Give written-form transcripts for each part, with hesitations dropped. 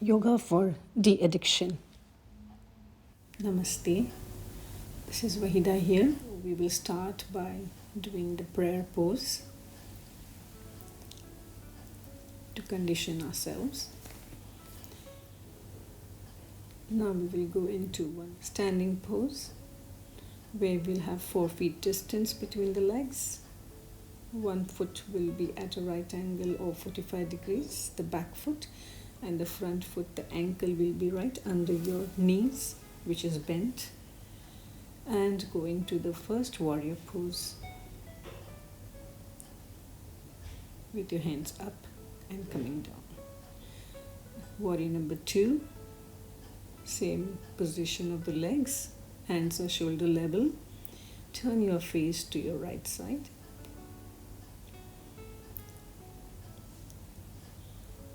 Yoga for de-addiction. Namaste. This is Vahida here. We will start by doing the prayer pose to condition ourselves. Now we will go into one standing pose where we'll have 4 feet distance between the legs. One foot will be at a right angle or 45 degrees, the back foot, and the front foot, the ankle will be right under your knees, which is bent. And go into the first warrior pose with your hands up and coming down. Warrior number 2, same position of the legs, hands are shoulder level. Turn your face to your right side.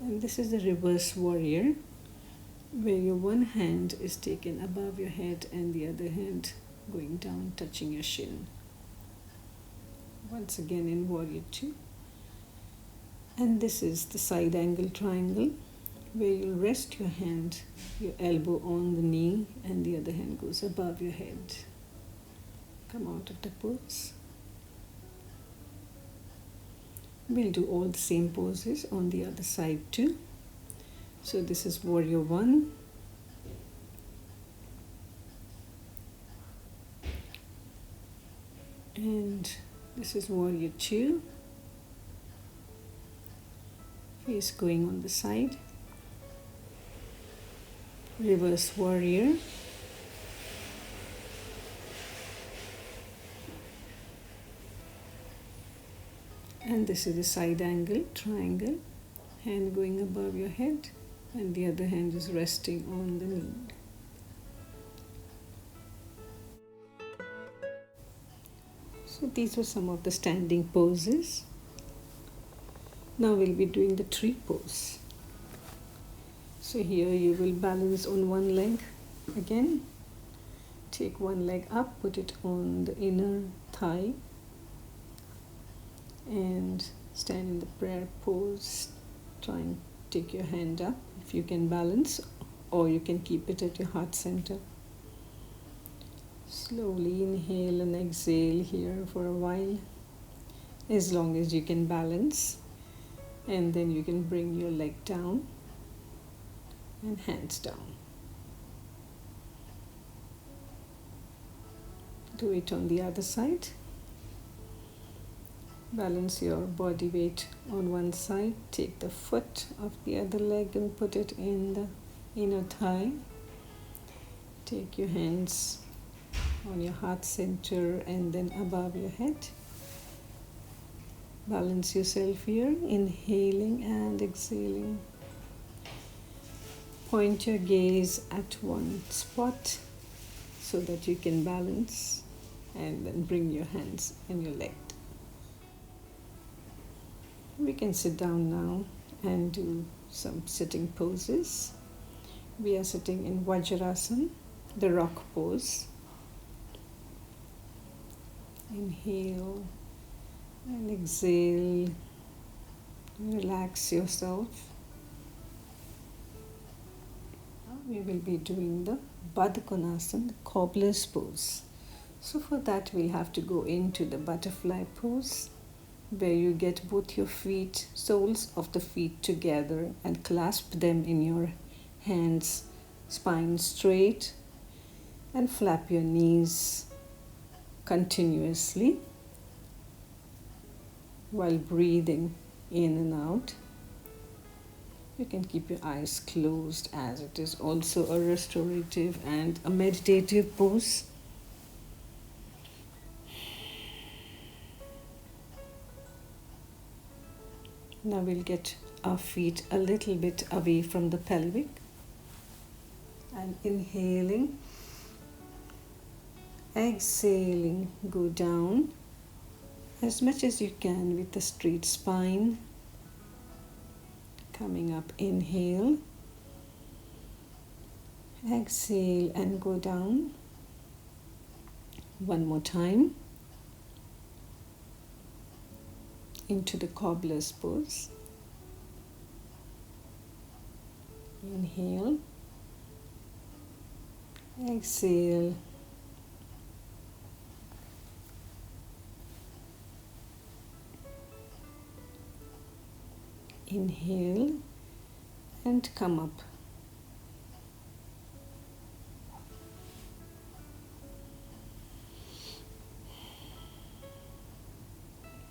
And this is the reverse warrior, where your one hand is taken above your head and the other hand going down, touching your shin. Once again in warrior 2. And this is the side angle triangle, where you'll rest your hand, your elbow on the knee, and the other hand goes above your head. Come out of the pose. We'll do all the same poses on the other side too. So this is warrior 1. And this is warrior 2. Face going on the side. Reverse warrior. And this is the side angle triangle, hand going above your head and the other hand is resting on the knee. So these were some of the standing poses. Now we'll be doing the tree pose. So here you will balance on one leg again. Take one leg up, put it on the inner thigh, and stand in the prayer pose. Try and take your hand up if you can balance, or you can keep it at your heart center. Slowly inhale and exhale here for a while, as long as you can balance, and then you can bring your leg down and hands down. Do it on the other side. Balance your body weight on one side. Take the foot of the other leg and put it in the inner thigh. Take your hands on your heart center and then above your head. Balance yourself here, inhaling and exhaling. Point your gaze at one spot so that you can balance, and then bring your hands and your leg. We can sit down now and do some sitting poses. We are sitting in Vajrasana, the rock pose. Inhale and exhale. Relax yourself. Now we will be doing the Baddha Konasana, the cobbler's pose. So for that we'll have to go into the butterfly pose, where you get both your feet, soles of the feet together and clasp them in your hands, spine straight, and flap your knees continuously while breathing in and out. You can keep your eyes closed, as it is also a restorative and a meditative pose. Now we'll get our feet a little bit away from the pelvic, and inhaling, exhaling, go down as much as you can with a straight spine. Coming up, inhale, exhale and go down. One more time. Into the cobbler's pose. Inhale, exhale. Inhale and come up.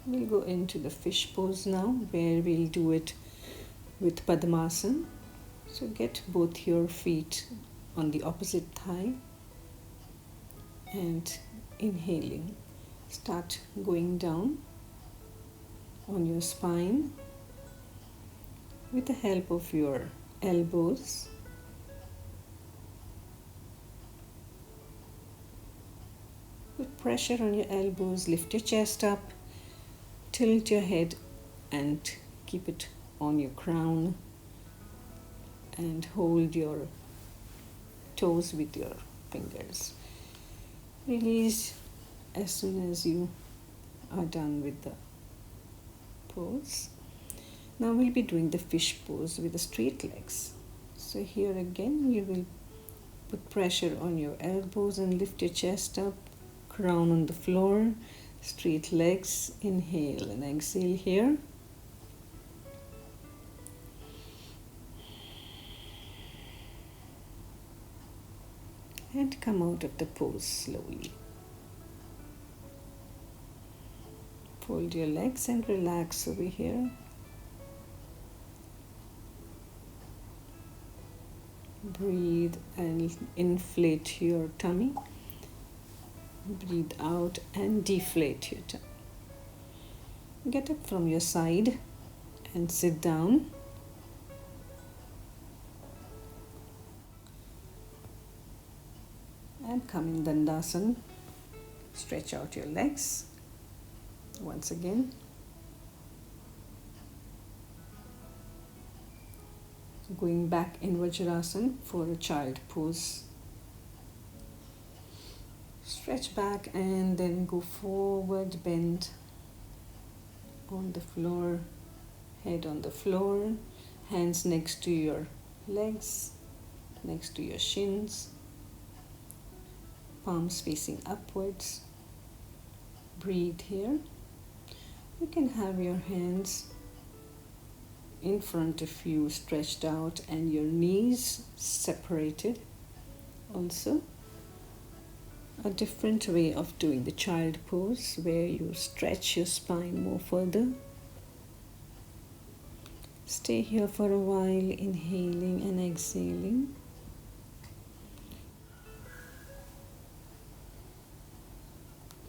We'll go into the fish pose now, where we'll do it with Padmasana. So get both your feet on the opposite thigh and inhaling. Start going down on your spine with the help of your elbows. Put pressure on your elbows, lift your chest up, tilt your head and keep it on your crown, and hold your toes with your fingers. Release as soon as you are done with the pose. Now we'll be doing the fish pose with the straight legs. So here again you will put pressure on your elbows and lift your chest up, crown on the floor, straight legs. Inhale and exhale here. And come out of the pose slowly. Fold your legs and relax over here. Breathe and inflate your tummy. Breathe out and deflate your tummy. Get up from your side and sit down. And come in Dandasana. Stretch out your legs once again. Going back in Vajrasana for a child pose. Stretch back and then go forward, bend on the floor, head on the floor, hands next to your legs, next to your shins, palms facing upwards. Breathe here. You can have your hands in front of you stretched out and your knees separated. Also, a different way of doing the child pose where you stretch your spine more further. Stay here for a while, inhaling and exhaling.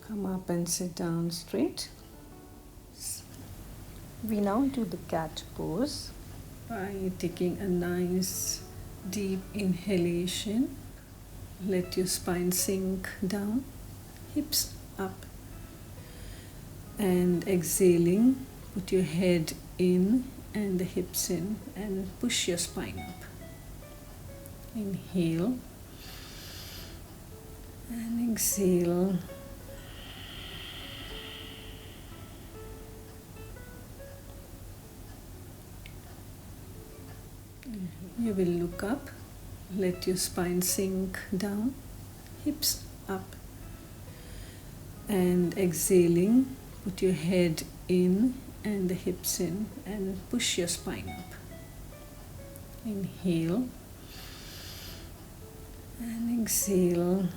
Come up and sit down straight. We now do the cat pose by taking a nice deep inhalation. Let your spine sink down, hips up, and exhaling, put your head in and the hips in and push your spine up. Inhale and exhale. You will look up, let your spine sink down, hips up, and exhaling, put your head in and the hips in and push your spine up. Inhale and exhale.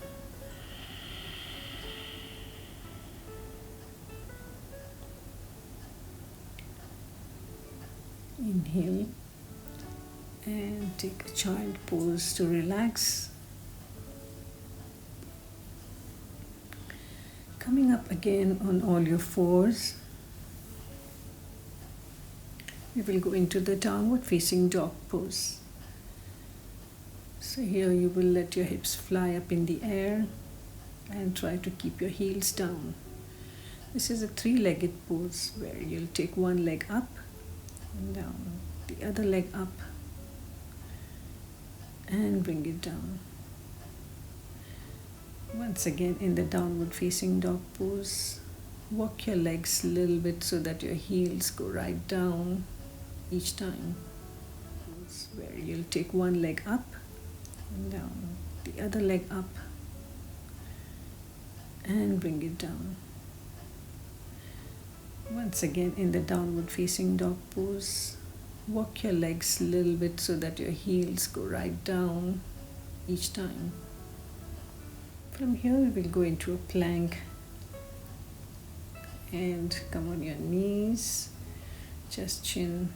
Inhale and take a child pose to relax. Coming up again on all your fours. We will go into the downward facing dog pose. So here you will let your hips fly up in the air and try to keep your heels down. This is a three-legged pose where you'll take one leg up and down, the other leg up and bring it down. Once again in the downward facing dog pose, walk your legs a little bit so that your heels go right down each time. Where you'll will take one leg up and down, the other leg up and bring it down. Once again in the downward facing dog pose, walk your legs a little bit so that your heels go right down each time. From here we will go into a plank and come on your knees, chest chin.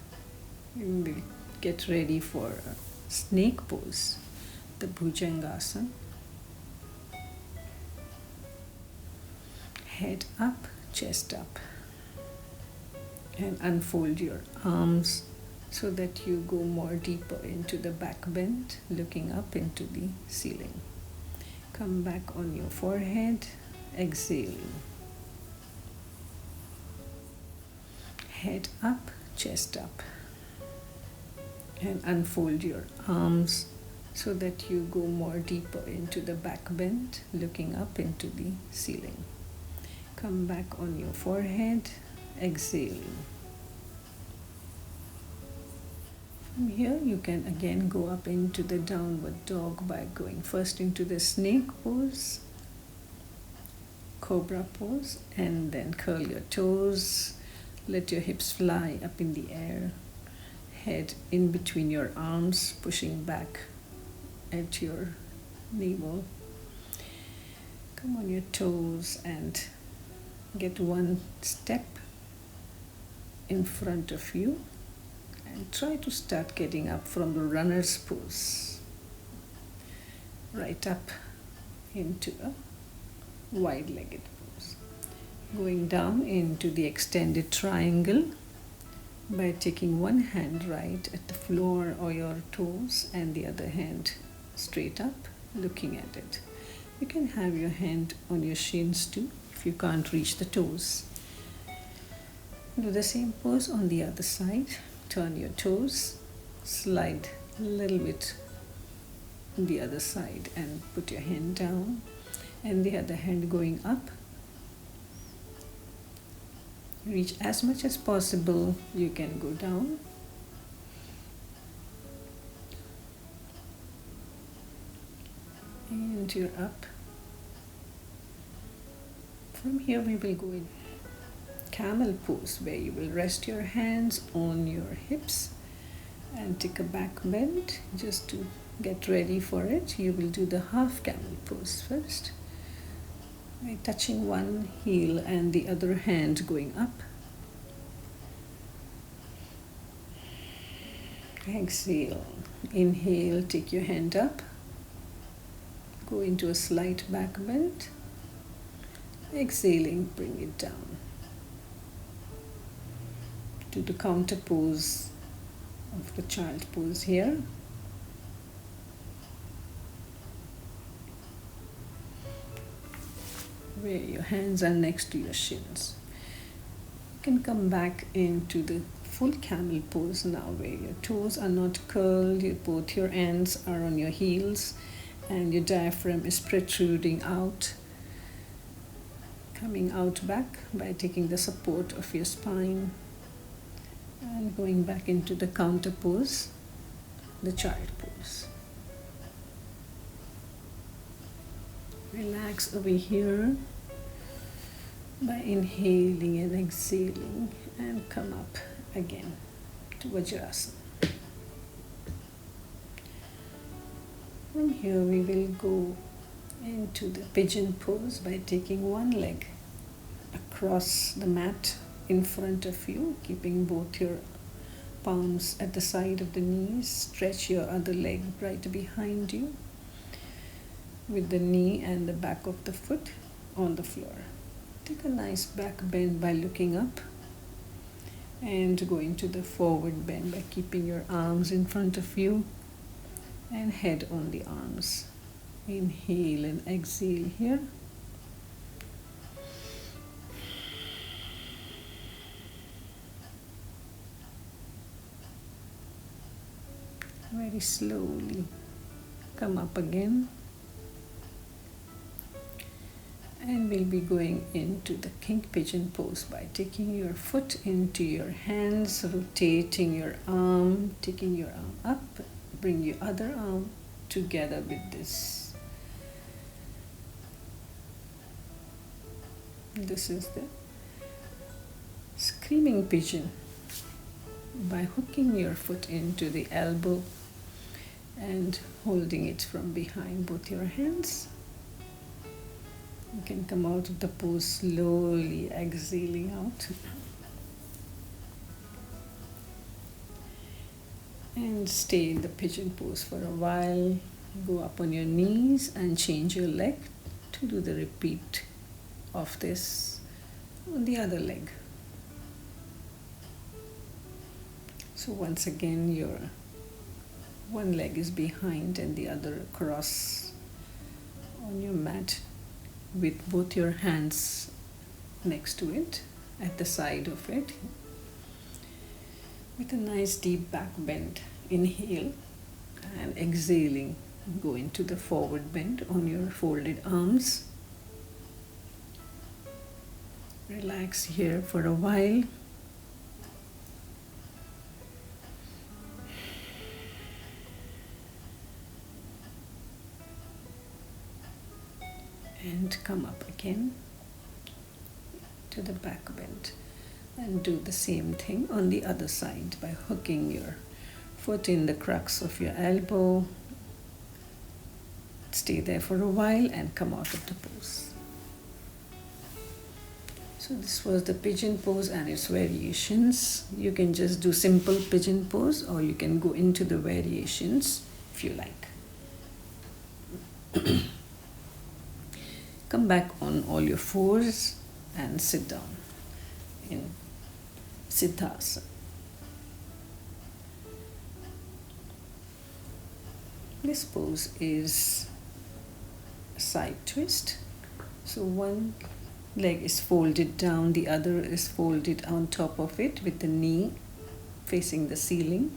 We will get ready for a snake pose, the Bhujangasana. Head up, chest up, and unfold your arms so that you go more deeper into the back bend, looking up into the ceiling. Come back on your forehead, exhaling. Head up, chest up, and unfold your arms so that you go more deeper into the back bend, looking up into the ceiling. Come back on your forehead, exhaling. From here you can again go up into the downward dog by going first into the snake pose, cobra pose, and then curl your toes, let your hips fly up in the air, head in between your arms, pushing back at your navel. Come on your toes and get one step in front of you and try to start getting up from the runner's pose right up into a wide-legged pose. Going down into the extended triangle by taking one hand right at the floor or your toes and the other hand straight up, looking at it. You can have your hand on your shins too if you can't reach the toes. Do the same pose on the other side. Turn your toes, slide a little bit on the other side and put your hand down and the other hand going up. Reach as much as possible. You can go down. And you're up. From here we will go in camel pose, where you will rest your hands on your hips and take a back bend. Just to get ready for it, you will do the half camel pose first by touching one heel and the other hand going up. Exhale. Inhale, take your hand up, go into a slight back bend. Exhaling, bring it down. Do the counter pose of the child pose here. Where your hands are next to your shins. You can come back into the full camel pose now, where your toes are not curled, both your ends are on your heels and your diaphragm is protruding out. Coming out back by taking the support of your spine and going back into the counter pose, the child pose. Relax over here by inhaling and exhaling and come up again to Vajrasana. From here we will go into the pigeon pose by taking one leg across the mat in front of you, keeping both your palms at the side of the knees. Stretch your other leg right behind you with the knee and the back of the foot on the floor. Take a nice back bend by looking up and go into the forward bend by keeping your arms in front of you and head on the arms. Inhale and exhale here. Very slowly come up again. And we'll be going into the king pigeon pose by taking your foot into your hands, rotating your arm, taking your arm up, Bring your other arm together with this. This is the screaming pigeon. By hooking your foot into the elbow and holding it from behind both your hands, you can come out of the pose slowly, exhaling out. And stay in the pigeon pose for a while. Go up on your knees and change your leg to do the repeat of this on the other leg. So once again, your one leg is behind and the other across on your mat with both your hands next to it, at the side of it, with a nice deep back bend. Inhale and exhaling, go into the forward bend on your folded arms. Relax here for a while. And come up again to the back bend. And do the same thing on the other side by hooking your foot in the crux of your elbow. Stay there for a while and come out of the pose. So this was the pigeon pose and its variations. You can just do simple pigeon pose or you can go into the variations if you like. Come back on all your fours and sit down in Siddhasana. This pose is a side twist. So one leg is folded down, the other is folded on top of it with the knee facing the ceiling.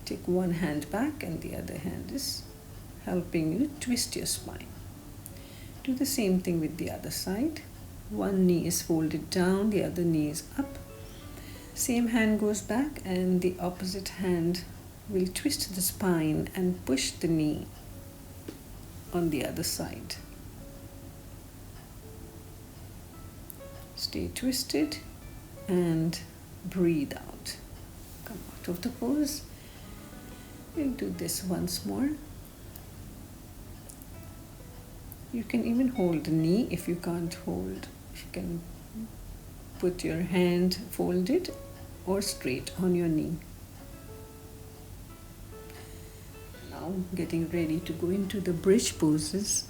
Take one hand back and the other hand is helping you twist your spine. Do the same thing with the other side. One knee is folded down, the other knee is up. Same hand goes back and the opposite hand will twist the spine and push the knee on the other side. Stay twisted and breathe out. Come out of the pose. We'll do this once more. You can even hold the knee if you can't hold. You can put your hand folded or straight on your knee. Now getting ready to go into the bridge poses.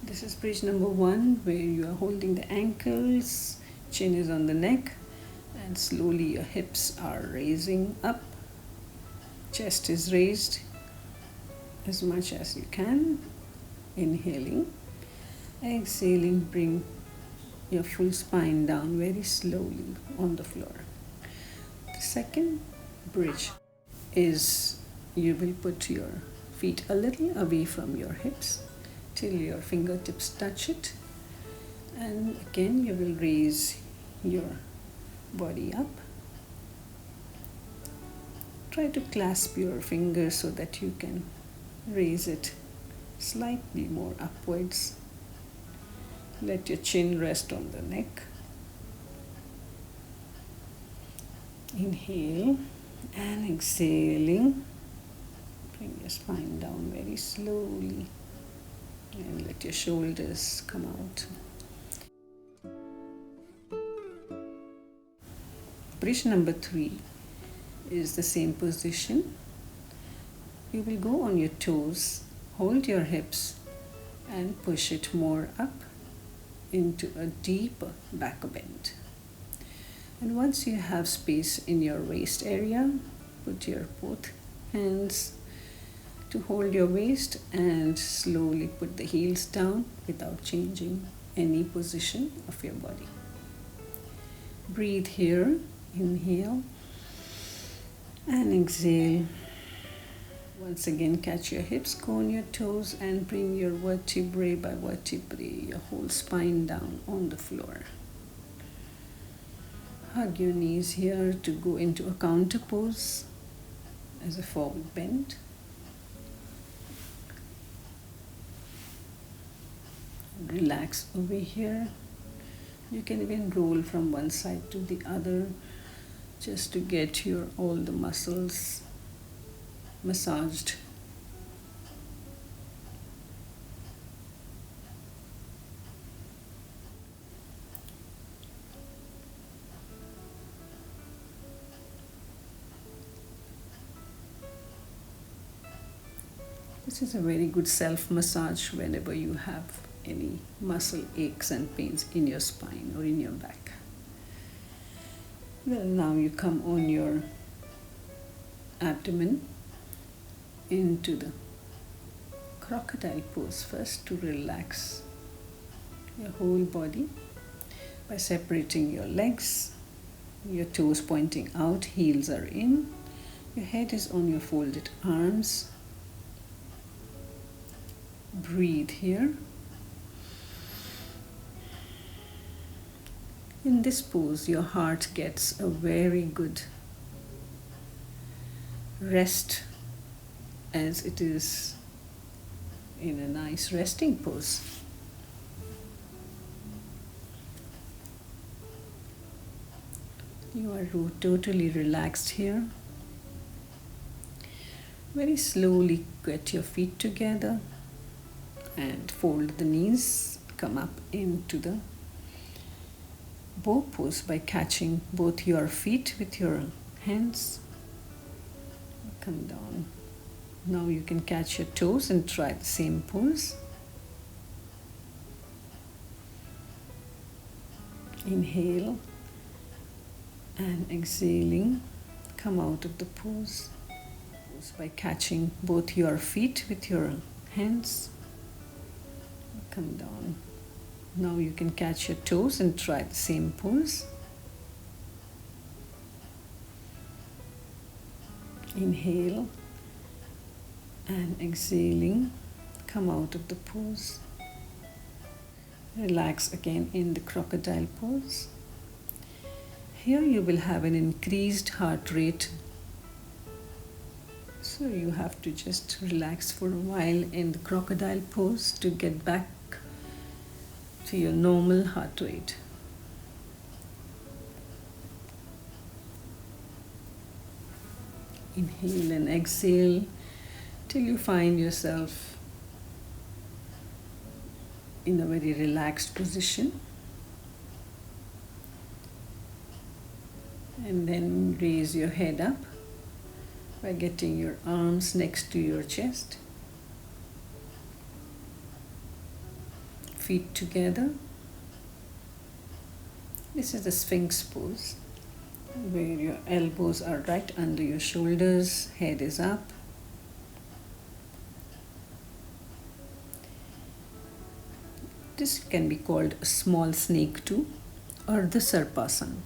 This is bridge number 1, where you are holding the ankles, chin is on the neck, and slowly your hips are raising up. Chest is raised as much as you can. Inhaling, exhaling, bring your full spine down very slowly on the floor. The second bridge is you will put your feet a little away from your hips till your fingertips touch it, and again you will raise your body up. Try to clasp your fingers so that you can raise it slightly more upwards. Let your chin rest on the neck. Inhale and exhaling. Bring your spine down very slowly and let your shoulders come out. Bridge number 3 is the same position. You will go on your toes, hold your hips and push it more up into a deep back bend. And once you have space in your waist area, put your both hands to hold your waist and slowly put the heels down without changing any position of your body. Breathe here, inhale and exhale. Once again, catch your hips, go on your toes and bring your vertebrae by vertebrae, your whole spine down on the floor. Hug your knees here to go into a counter pose. as a forward bend. Relax over here. You can even roll from one side to the other just to get your all the muscles massaged. This is a very good self-massage whenever you have any muscle aches and pains in your spine or in your back. Well, now you come on your abdomen into the crocodile pose first to relax your whole body by separating your legs, your toes pointing out, heels are in, your head is on your folded arms. Breathe here. In this pose, your heart gets a very good rest as it is in a nice resting pose. You are totally relaxed here. Very slowly get your feet together and fold the knees. Come up into the bow pose by catching both your feet with your hands. Come down. Now you can catch your toes and try the same pose. Inhale and exhaling, come out of the pose by catching both your feet with your hands. Come down. Now you can catch your toes and try the same pose. Inhale and exhaling, come out of the pose. Relax again in the crocodile pose. Here you will have an increased heart rate, so you have to just relax for a while in the crocodile pose to get back to your normal heart rate. Inhale and exhale till you find yourself in a very relaxed position. And then raise your head up by getting your arms next to your chest. Feet together. This is the Sphinx pose, where your elbows are right under your shoulders, head is up. This can be called a small snake too, or the Sarpasana.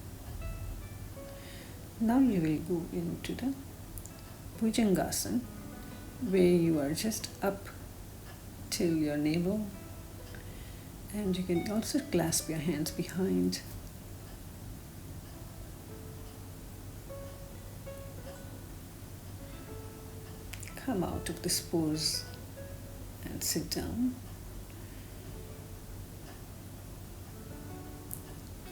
Now you will go into the Bhujangasana, where you are just up till your navel, and you can also clasp your hands behind. Come out of this pose and sit down.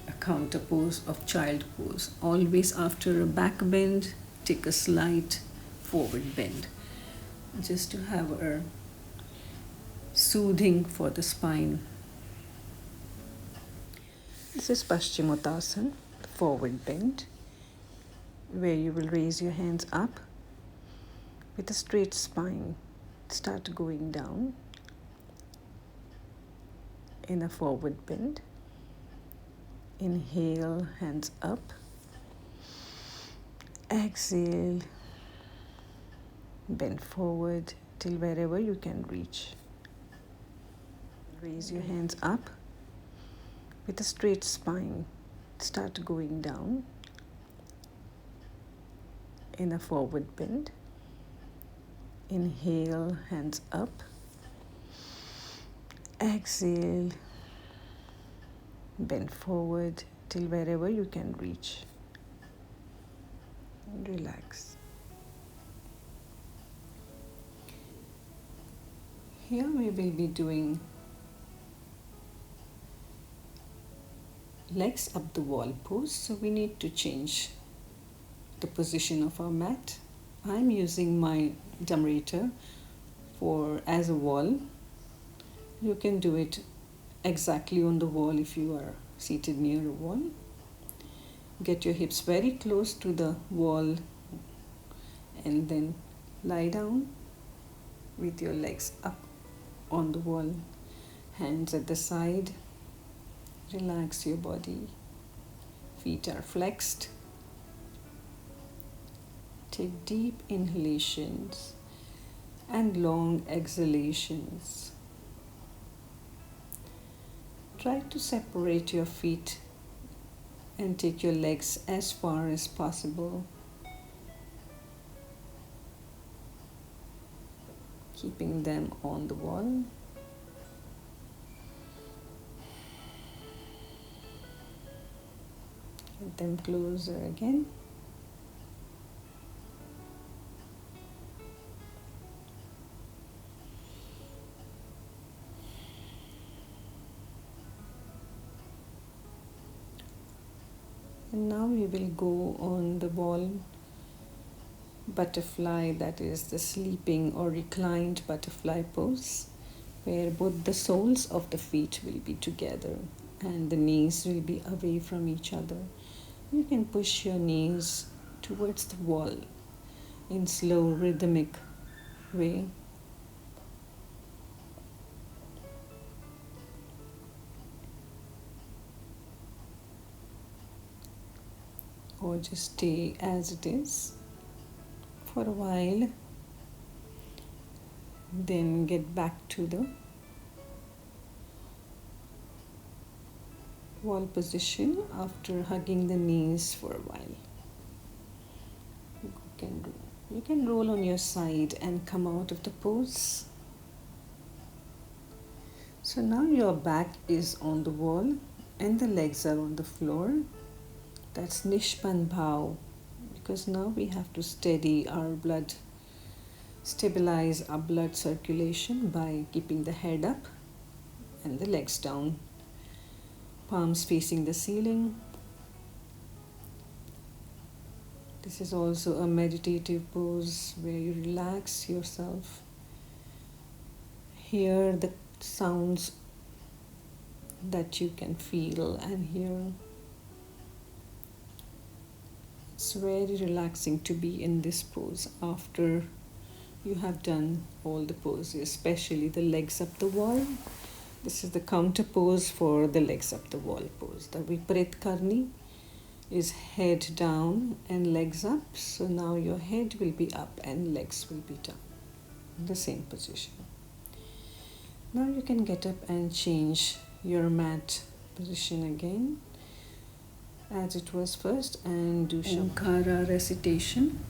A counter pose of child pose. Always after a back bend, take a slight forward bend, just to have a soothing for the spine. This is Paschimottanasana, forward bend, where you will raise your hands up with a straight spine. Start going down in a forward bend. Inhale, hands up. Exhale, bend forward till wherever you can reach. Raise your hands up with a straight spine. Start going down in a forward bend. Inhale, hands up. Exhale, bend forward till wherever you can reach. And relax. Here we will be doing legs up the wall pose, so we need to change the position of our mat. I'm using my dumbrator for as a wall. You can do it exactly on the wall if you are seated near a wall. Get your hips very close to the wall and then lie down with your legs up on the wall, hands at the side. Relax your body. Feet are flexed. Take deep inhalations and long exhalations. Try to separate your feet and take your legs as far as possible, keeping them on the wall. Get them closer again. And now we will go on the wall butterfly, that is the sleeping or reclined butterfly pose, where both the soles of the feet will be together and the knees will be away from each other. You can push your knees towards the wall in slow rhythmic way. Or just stay as it is for a while, then get back to the wall position after hugging the knees for a while. You can roll on your side and come out of the pose. So now your back is on the wall and the legs are on the floor. That's Nishpan Bhav, because now we have to stabilize our blood circulation by keeping the head up and the legs down, palms facing the ceiling. This is also a meditative pose where you relax yourself, hear the sounds that you can feel and hear. It's very relaxing to be in this pose after you have done all the poses, especially the legs up the wall. This is the counter pose for the legs up the wall pose. The Viparit Karni is head down and legs up. So now your head will be up and legs will be down in the same position. Now you can get up and change your mat position again as it was first and do Shankara recitation.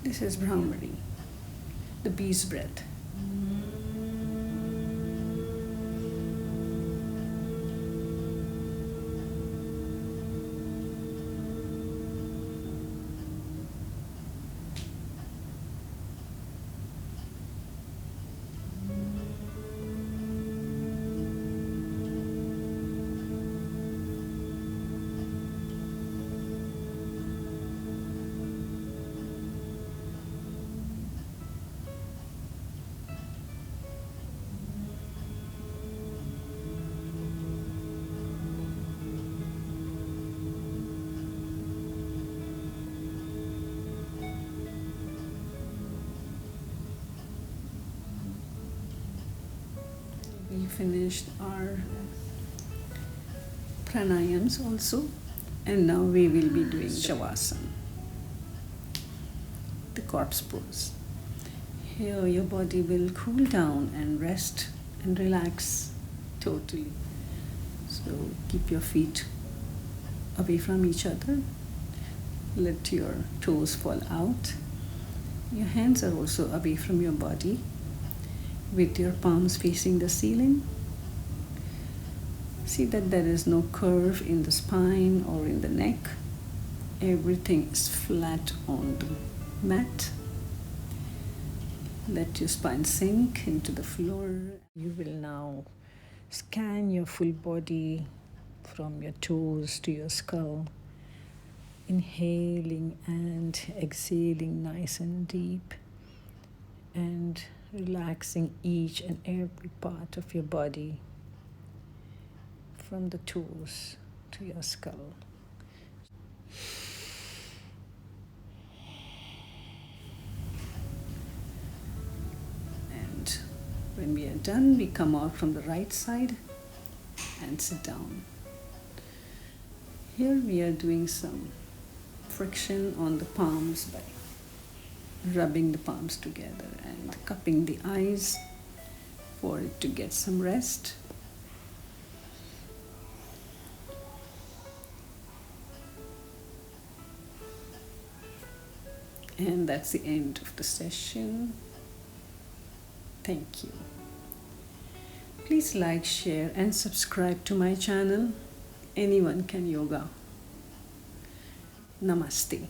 This is Brahmari, the bee's breath. We finished our pranayams also, and now we will be doing shavasana, the corpse pose. Here your body will cool down and rest and relax totally. So keep your feet away from each other. Let your toes fall out. Your hands are also away from your body, with your palms facing the ceiling. See that there is no curve in the spine or in the neck. Everything is flat on the mat. Let your spine sink into the floor. You will now scan your full body from your toes to your skull, inhaling and exhaling nice and deep, and relaxing each and every part of your body from the toes to your skull. And when we are done, we come out from the right side and sit down. Here we are doing some friction on the palms by rubbing the palms together and cupping the eyes for it to get some rest. And that's the end of the session. Thank you. Please like, share, and subscribe to my channel. Anyone can yoga. Namaste.